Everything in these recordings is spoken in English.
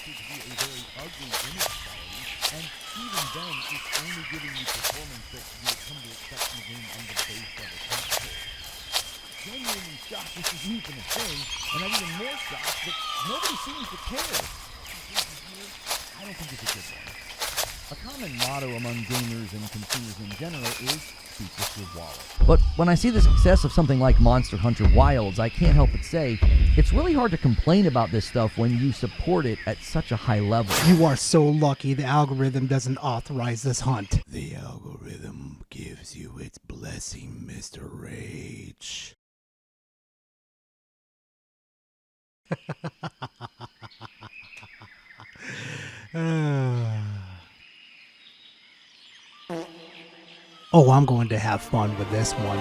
consider to be a very ugly image quality, and even then, it's only giving you performance that you would come to expect from a game on the base level console. Genuinely shocked this is even a thing, and I'm even more shocked that nobody seems to care. I don't think it's a good one. A common motto among gamers and consumers in general is speak with your wallet. But when I see the success of something like Monster Hunter Wilds, I can't help but say, it's really hard to complain about this stuff when you support it at such a high level. You are so lucky the algorithm doesn't authorize this hunt. The algorithm gives you its blessing, Mr. Rage. Oh, I'm going to have fun with this one.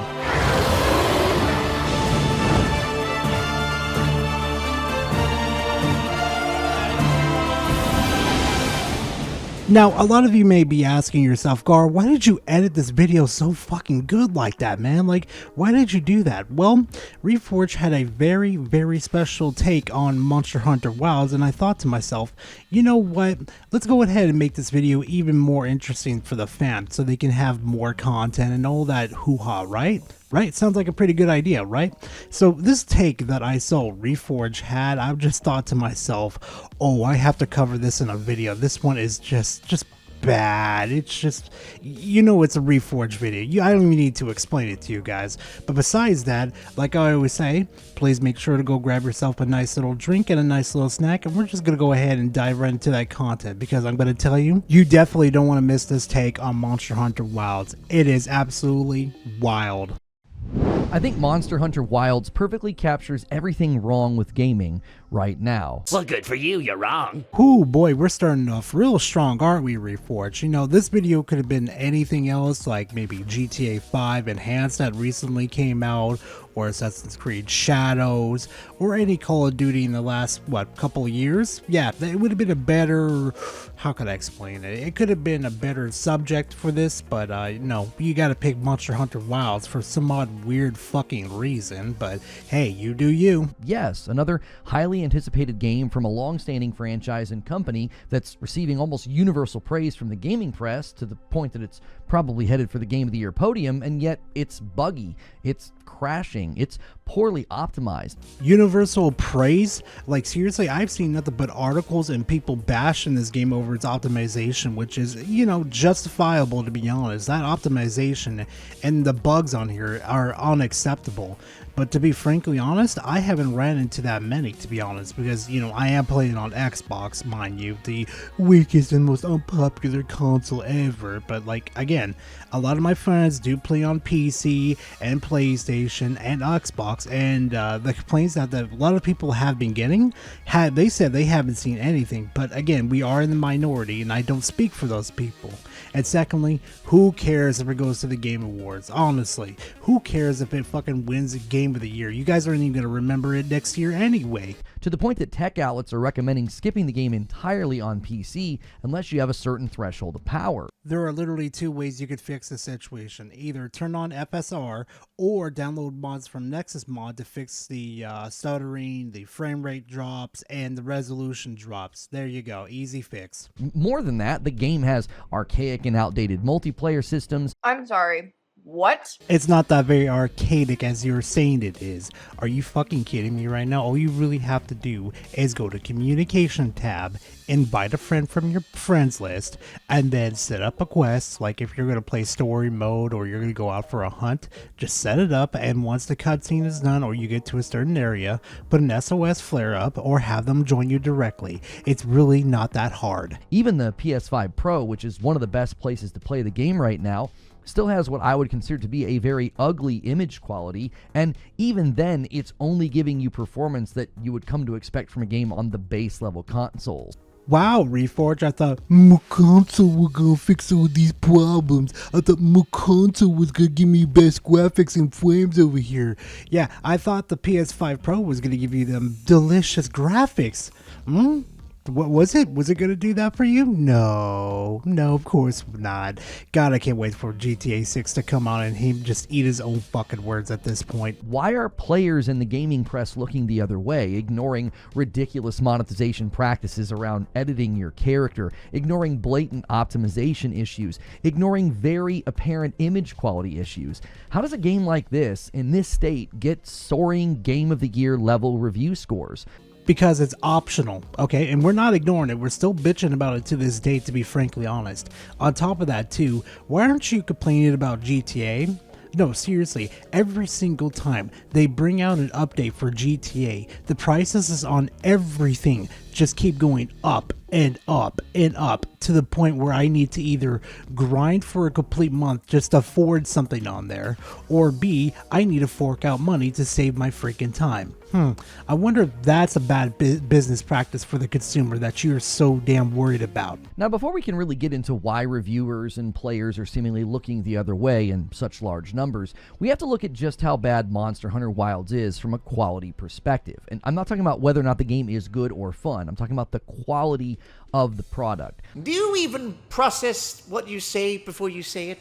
Now, a lot of you may be asking yourself, Gar, why did you edit this video so fucking good like that, man? Like, why did you do that? Well, Reforge had a very, very special take on Monster Hunter Wilds, and I thought to myself, you know what? Let's go ahead and make this video even more interesting for the fans so they can have more content and all that hoo-ha, right? Right? Sounds like a pretty good idea, right? So this take that I saw Reforge had, I just thought to myself, oh, I have to cover this in a video. This one is just bad. It's just, you know, it's a Reforge video. I don't even need to explain it to you guys. But besides that, like I always say, please make sure to go grab yourself a nice little drink and a nice little snack, and we're just going to go ahead and dive right into that content, because I'm going to tell you, you definitely don't want to miss this take on Monster Hunter Wilds. It is absolutely wild. I think Monster Hunter Wilds perfectly captures everything wrong with gaming right now. Well, good for you, you're wrong. Ooh, boy, we're starting off real strong, aren't we, Reforge? You know, this video could have been anything else, like maybe GTA 5 Enhanced that recently came out, or Assassin's Creed Shadows, or any Call of Duty in the last, couple of years? Yeah, it would have been a better, how could I explain it? It could have been a better subject for this, but no, you gotta pick Monster Hunter Wilds for some odd weird fucking reason, but hey, you do you. Yes, another highly anticipated game from a long-standing franchise and company that's receiving almost universal praise from the gaming press, to the point that it's probably headed for the Game of the Year podium, and yet it's buggy, it's crashing, it's poorly optimized. Universal praise? Like, seriously, I've seen nothing but articles and people bashing this game over its optimization, which is, you know, justifiable, to be honest. That optimization and the bugs on here are unacceptable. But to be frankly honest, I haven't ran into that many, to be honest, because, you know, I am playing on Xbox, mind you, the weakest and most unpopular console ever. But, like, again, a lot of my friends do play on PC and PlayStation and Xbox, and the complaints that a lot of people have been getting, they said they haven't seen anything. But again, we are in the minority, and I don't speak for those people. And secondly, who cares if it goes to the Game Awards? Honestly, who cares if it fucking wins a Game of the Year? You guys aren't even going to remember it next year anyway. To the point that tech outlets are recommending skipping the game entirely on PC unless you have a certain threshold of power. There are literally two ways you could fix the situation. Either turn on FSR or download mods from Nexus Mod to fix the stuttering, the frame rate drops, and the resolution drops. There you go. Easy fix. More than that, the game has archaic and outdated multiplayer systems. I'm sorry. What? It's not that very archaic as you're saying it is. Are you fucking kidding me right now? All you really have to do is go to Communication tab, invite a friend from your friends list, and then set up a quest. Like if you're going to play story mode or you're going to go out for a hunt, just set it up, and once the cutscene is done or you get to a certain area, put an SOS flare up or have them join you directly. It's really not that hard. Even the PS5 Pro, which is one of the best places to play the game right now, still has what I would consider to be a very ugly image quality, and even then it's only giving you performance that you would come to expect from a game on the base level consoles. Wow, Reforge, I thought my console was gonna fix all these problems. I thought my console was gonna give me best graphics and frames over here. Yeah, I thought the PS5 Pro was gonna give you them delicious graphics. What was it? Was it going to do that for you? No, of course not. God, I can't wait for GTA 6 to come out and him just eat his own fucking words at this point. Why are players in the gaming press looking the other way, ignoring ridiculous monetization practices around editing your character, ignoring blatant optimization issues, ignoring very apparent image quality issues? How does a game like this, in this state, get soaring Game of the Year level review scores? Because it's optional, okay? And we're not ignoring it. We're still bitching about it to this day, to be frankly honest. On top of that, too, why aren't you complaining about GTA? No, seriously, every single time they bring out an update for GTA, the prices on everything just keep going up and up and up to the point where I need to either grind for a complete month just to afford something on there, or B, I need to fork out money to save my freaking time. I wonder if that's a bad business practice for the consumer that you're so damn worried about. Now, before we can really get into why reviewers and players are seemingly looking the other way in such large numbers, we have to look at just how bad Monster Hunter Wilds is from a quality perspective. And I'm not talking about whether or not the game is good or fun. I'm talking about the quality of the product. Do you even process what you say before you say it?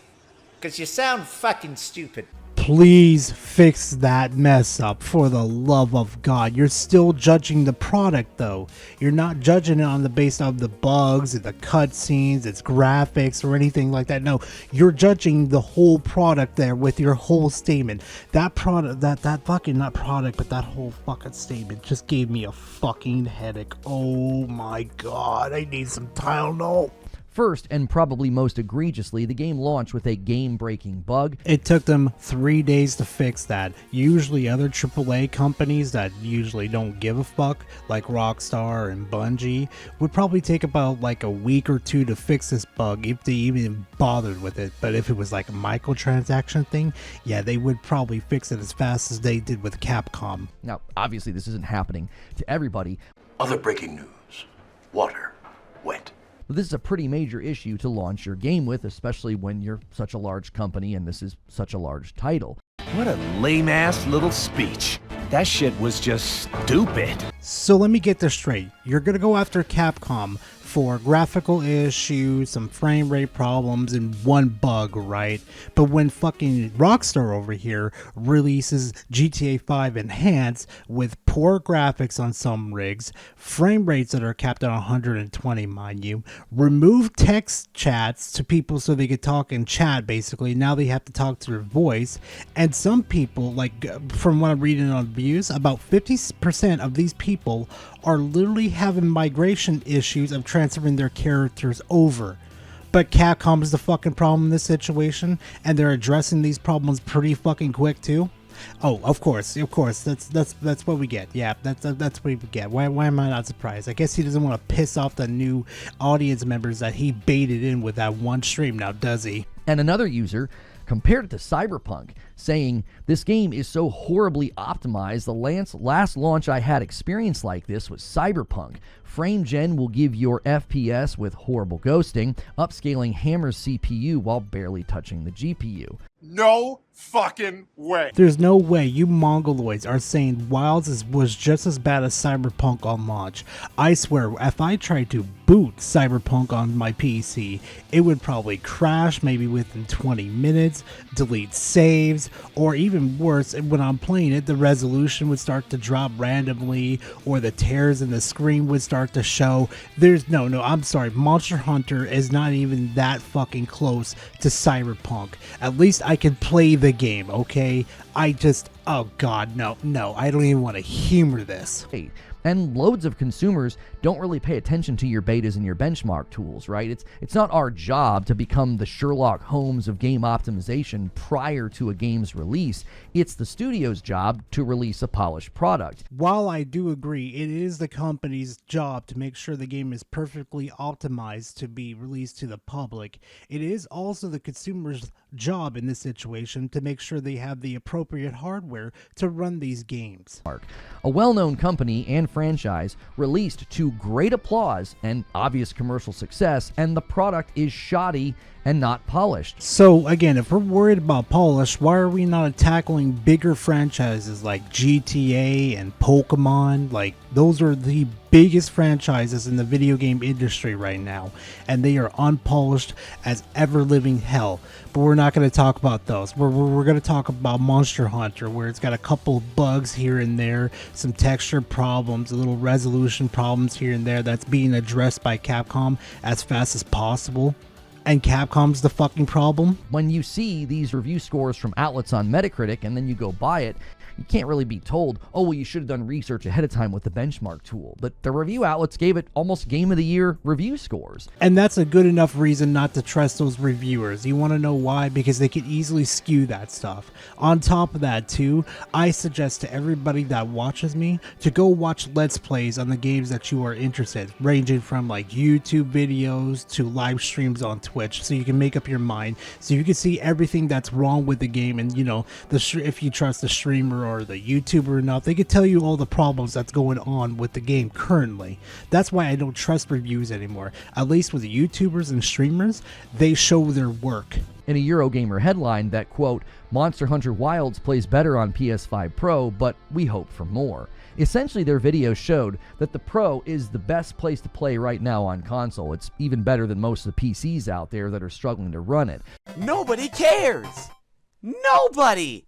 Because you sound fucking stupid. Please fix that mess up, for the love of God. You're still judging the product, though. You're not judging it on the basis of the bugs, the cutscenes, its graphics, or anything like that. No, you're judging the whole product there with your whole statement. That product, that fucking, not product, but that whole fucking statement just gave me a fucking headache. Oh my God, I need some Tylenol. First, and probably most egregiously, the game launched with a game-breaking bug. It took them 3 days to fix that. Usually other AAA companies that usually don't give a fuck, like Rockstar and Bungie, would probably take about like a week or two to fix this bug if they even bothered with it. But if it was like a microtransaction thing, yeah, they would probably fix it as fast as they did with Capcom. Now, obviously this isn't happening to everybody. Other breaking news. Water. Wet. But this is a pretty major issue to launch your game with, especially when you're such a large company and this is such a large title. What a lame-ass little speech. That shit was just stupid. So let me get this straight. You're gonna go after Capcom for graphical issues, some frame rate problems, and one bug, right? But when fucking Rockstar over here releases GTA 5 Enhanced with poor graphics on some rigs, frame rates that are capped at 120, mind you, remove text chats to people so they could talk in chat, basically. Now they have to talk to their voice. And some people, like from what I'm reading on reviews, about 50% of these people are literally having migration issues of transferring their characters over. But Capcom is the fucking problem in this situation, and they're addressing these problems pretty fucking quick too. Oh, of course, that's what we get. Yeah, that's what we get. Why am I not surprised? I guess he doesn't want to piss off the new audience members that he baited in with that one stream, now does he? And another user compared it to Cyberpunk, saying, "This game is so horribly optimized. The last launch I had experience like this was Cyberpunk. Frame gen will give your FPS with horrible ghosting. Upscaling hammers CPU while barely touching the GPU." No fucking way. There's no way you mongoloids are saying Wilds was just as bad as Cyberpunk on launch. I swear, if I tried to boot Cyberpunk on my PC, it would probably crash maybe within 20 minutes, delete saves, or even worse, when I'm playing it, the resolution would start to drop randomly, or the tears in the screen would start to show. I'm sorry, Monster Hunter is not even that fucking close to Cyberpunk. At least I can play the game, okay? Oh god, no, I don't even want to humor this. And loads of consumers don't really pay attention to your betas and your benchmark tools, right? It's not our job to become the Sherlock Holmes of game optimization prior to a game's release. It's the studio's job to release a polished product. While I do agree, it is the company's job to make sure the game is perfectly optimized to be released to the public. It is also the consumer's job in this situation to make sure they have the appropriate hardware to run these games. A well-known company and franchise released to great applause and obvious commercial success, and the product is shoddy and not polished. So again, if we're worried about polish, why are we not tackling bigger franchises like GTA and Pokemon? Like, those are the biggest franchises in the video game industry right now, and they are unpolished as ever living hell. But we're not going to talk about those. We're going to talk about Monster Hunter, where it's got a couple of bugs here and there, some texture problems, a little resolution problems here and there that's being addressed by Capcom as fast as possible. And Capcom's the fucking problem. When you see these review scores from outlets on Metacritic and then you go buy it, you can't really be told, oh, well, you should have done research ahead of time with the benchmark tool. But the review outlets gave it almost Game of the Year review scores. And that's a good enough reason not to trust those reviewers. You want to know why? Because they can easily skew that stuff. On top of that, too, I suggest to everybody that watches me to go watch Let's Plays on the games that you are interested, ranging from like YouTube videos to live streams on Twitch, so you can make up your mind, so you can see everything that's wrong with the game, and you know, if you trust the streamer or the YouTuber enough, they could tell you all the problems that's going on with the game currently. That's why I don't trust reviews anymore. At least with the YouTubers and streamers, they show their work. In a Eurogamer headline that, quote, Monster Hunter Wilds plays better on PS5 Pro, but we hope for more. Essentially, their video showed that the Pro is the best place to play right now on console. It's even better than most of the PCs out there that are struggling to run it. Nobody cares! Nobody!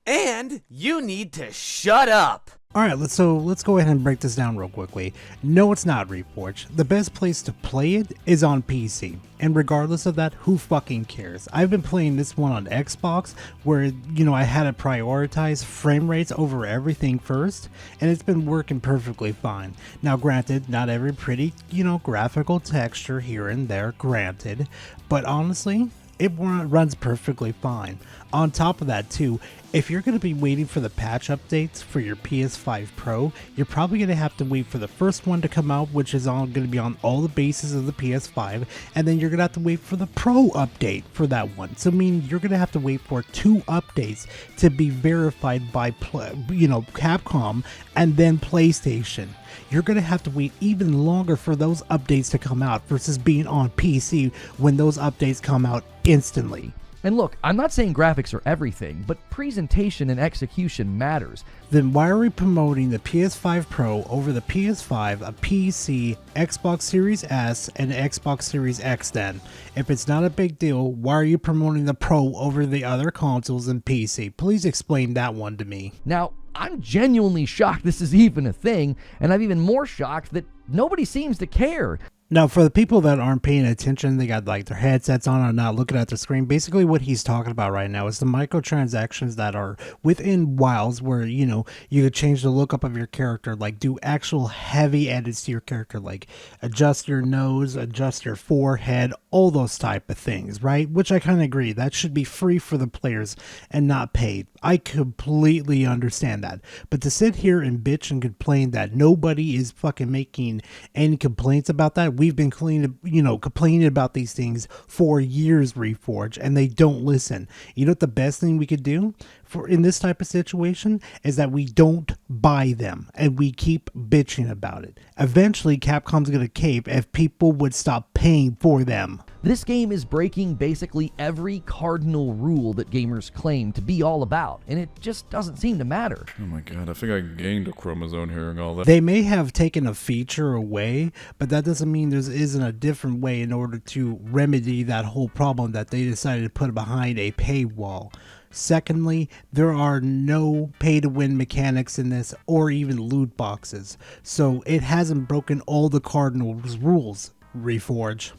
And you need to shut up! Alright, let's go ahead and break this down real quickly. No, it's not Reforge. The best place to play it is on PC. And regardless of that, who fucking cares? I've been playing this one on Xbox where, you know, I had to prioritize frame rates over everything first, and it's been working perfectly fine. Now granted, not every pretty, you know, graphical texture here and there, granted, but honestly, it runs perfectly fine. On top of that too, if you're going to be waiting for the patch updates for your PS5 Pro, you're probably going to have to wait for the first one to come out, which is going to be on all the bases of the PS5, and then you're going to have to wait for the Pro update for that one. So I mean, you're going to have to wait for 2 updates to be verified by Capcom and then PlayStation. You're going to have to wait even longer for those updates to come out versus being on PC when those updates come out instantly. And look, I'm not saying graphics are everything, but presentation and execution matters. Then why are we promoting the PS5 Pro over the PS5, a PC, Xbox Series S, and Xbox Series X then? If it's not a big deal, why are you promoting the Pro over the other consoles and PC? Please explain that one to me. Now, I'm genuinely shocked this is even a thing, and I'm even more shocked that nobody seems to care. Now, for the people that aren't paying attention, they got like their headsets on or not looking at their screen. Basically, what he's talking about right now is the microtransactions that are within Wilds, where, you know, you could change the lookup of your character, like do actual heavy edits to your character, like adjust your nose, adjust your forehead, all those type of things, right? Which I kind of agree. That should be free for the players and not paid. I completely understand that. But to sit here and bitch and complain that nobody is fucking making any complaints about that, we've been complaining about these things for years, Reforge, and they don't listen. You know what the best thing we could do for in this type of situation is that we don't buy them and we keep bitching about it. Eventually, Capcom's gonna cave if people would stop paying for them. This game is breaking basically every cardinal rule that gamers claim to be all about, and it just doesn't seem to matter. Oh my god, I think I gained a chromosome hearing all that. They may have taken a feature away, but that doesn't mean there isn't a different way in order to remedy that whole problem that they decided to put behind a paywall. Secondly, there are no pay-to-win mechanics in this or even loot boxes, so it hasn't broken all the cardinal rules, Reforge.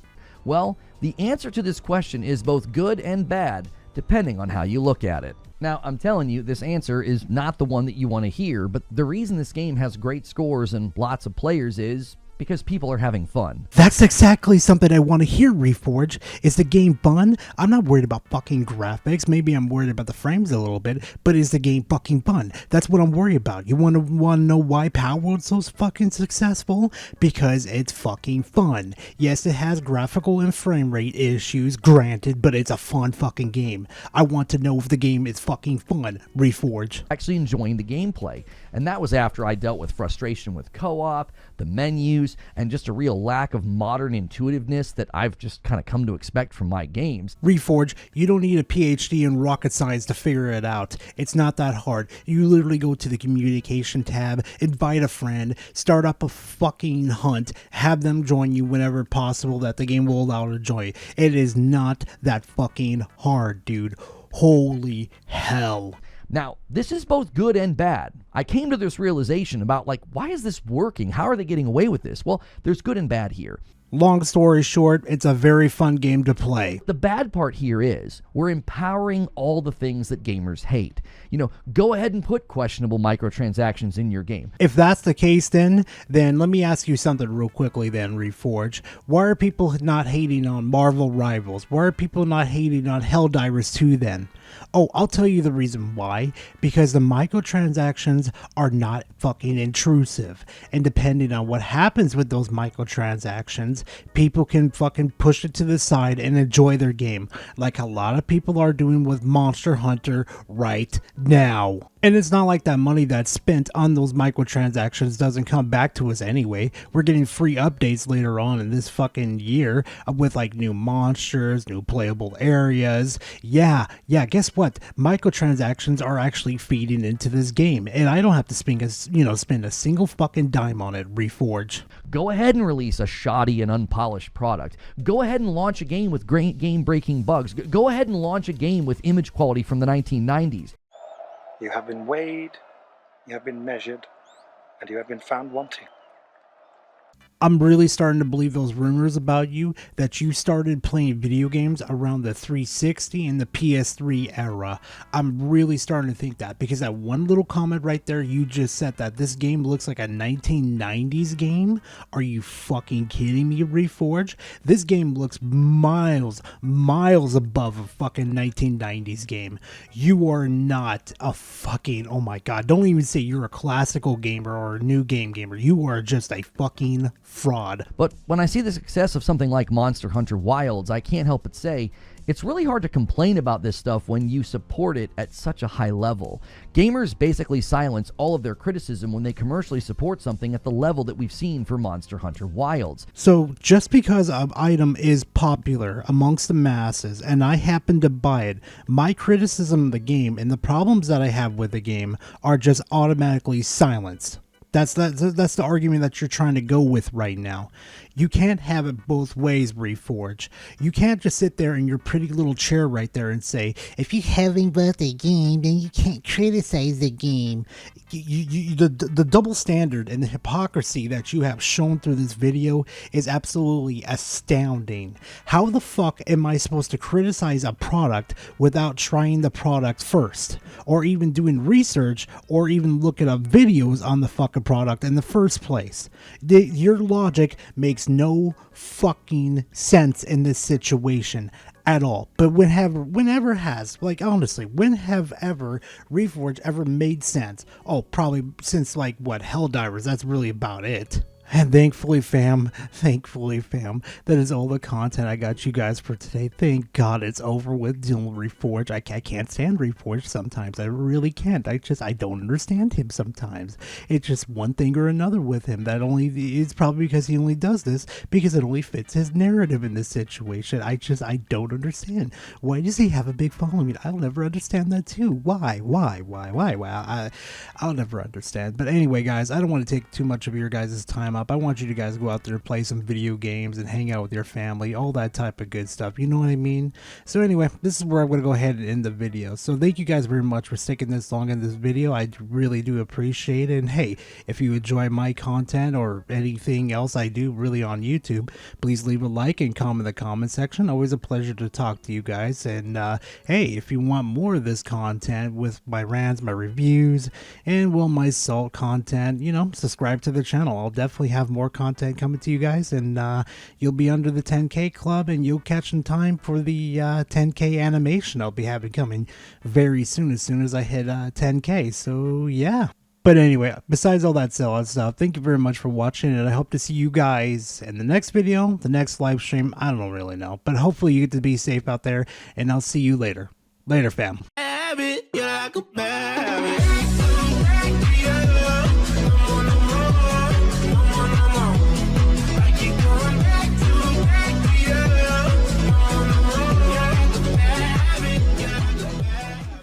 Well, the answer to this question is both good and bad, depending on how you look at it. Now, I'm telling you, this answer is not the one that you want to hear, but the reason this game has great scores and lots of players is because people are having fun. That's exactly something I want to hear, Reforge. Is the game fun? I'm not worried about fucking graphics. Maybe I'm worried about the frames a little bit, but is the game fucking fun? That's what I'm worried about. You want to know why Palworld's so fucking successful? Because it's fucking fun. Yes, it has graphical and frame rate issues, granted, but it's a fun fucking game. I want to know if the game is fucking fun, Reforge. Actually enjoying the gameplay, and that was after I dealt with frustration with co-op, the menus, issues and just a real lack of modern intuitiveness that I've just kind of come to expect from my games. Reforge, you don't need a PhD in rocket science to figure it out. It's not that hard. You literally go to the communication tab, invite a friend, start up a fucking hunt, have them join you whenever possible that the game will allow to join. It is not that fucking hard, dude. Holy hell. Now, this is both good and bad. I came to this realization about, like, why is this working? How are they getting away with this? Well, there's good and bad here. Long story short, it's a very fun game to play. The bad part here is we're empowering all the things that gamers hate. You know, go ahead and put questionable microtransactions in your game. If that's the case, then let me ask you something real quickly then, Reforge. Why are people not hating on Marvel Rivals? Why are people not hating on Helldivers 2 then? Oh, I'll tell you the reason why. Because the microtransactions are not fucking intrusive. And depending on what happens with those microtransactions, people can fucking push it to the side and enjoy their game. Like a lot of people are doing with Monster Hunter right now. And it's not like that money that's spent on those microtransactions doesn't come back to us anyway. We're getting free updates later on in this fucking year with like new monsters, new playable areas. Yeah, guess what? Microtransactions are actually feeding into this game. And I don't have to spend a single fucking dime on it, Reforge. Go ahead and release a shoddy and unpolished product. Go ahead and launch a game with great game-breaking bugs. Go ahead and launch a game with image quality from the 1990s. You have been weighed, you have been measured, and you have been found wanting. I'm really starting to believe those rumors about you that you started playing video games around the 360 and the PS3 era. I'm really starting to think that because that one little comment right there, you just said that this game looks like a 1990s game. Are you fucking kidding me, Reforge? This game looks miles above a fucking 1990s game. You are not a fucking, oh my god, don't even say you're a classical gamer or a new game gamer. You are just a fucking fraud. But when I see the success of something like Monster Hunter Wilds, I can't help but say, it's really hard to complain about this stuff when you support it at such a high level. Gamers basically silence all of their criticism when they commercially support something at the level that we've seen for Monster Hunter Wilds. So just because an item is popular amongst the masses and I happen to buy it, my criticism of the game and the problems that I have with the game are just automatically silenced. That's the argument that you're trying to go with right now. You can't have it both ways, Reforge. You can't just sit there in your pretty little chair right there and say, if you haven't bought the game, then you can't criticize the game. The double standard and the hypocrisy that you have shown through this video is absolutely astounding. How the fuck am I supposed to criticize a product without trying the product first? Or even doing research or even looking up videos on the fucking product in the first place? Your logic makes no fucking sense in this situation at all. But whenever has, like, honestly, when have ever Reforge ever made sense? Oh, probably since like what, Helldivers. That's really about it. And thankfully, fam, that is all the content I got you guys for today. Thank God it's over with dealing with Reforge. I can't stand Reforge sometimes. I really can't. I don't understand him sometimes. It's just one thing or another with him. It's probably because he only does this because it only fits his narrative in this situation. I don't understand. Why does he have a big following? I'll never understand that too. Why? I'll never understand. But anyway, guys, I don't want to take too much of your guys' time up. I want you to guys go out there and play some video games and hang out with your family, all that type of good stuff. You know what I mean? So anyway, this is where I'm going to go ahead and end the video. So thank you guys very much for sticking this long in this video. I really do appreciate it. And hey, if you enjoy my content or anything else I do really on YouTube, please leave a like and comment in the comment section. Always a pleasure to talk to you guys. And hey, if you want more of this content with my rants, my reviews, and well, my salt content, subscribe to the channel. I'll definitely have more content coming to you guys, and you'll be under the 10K club, and you'll catch in time for the 10K animation I'll be having coming very soon, as I hit 10K. So yeah. But anyway, besides all that stuff, thank you very much for watching, and I hope to see you guys in the next video, the next live stream. I don't really know, but hopefully you get to be safe out there, and I'll see you later. Later, fam.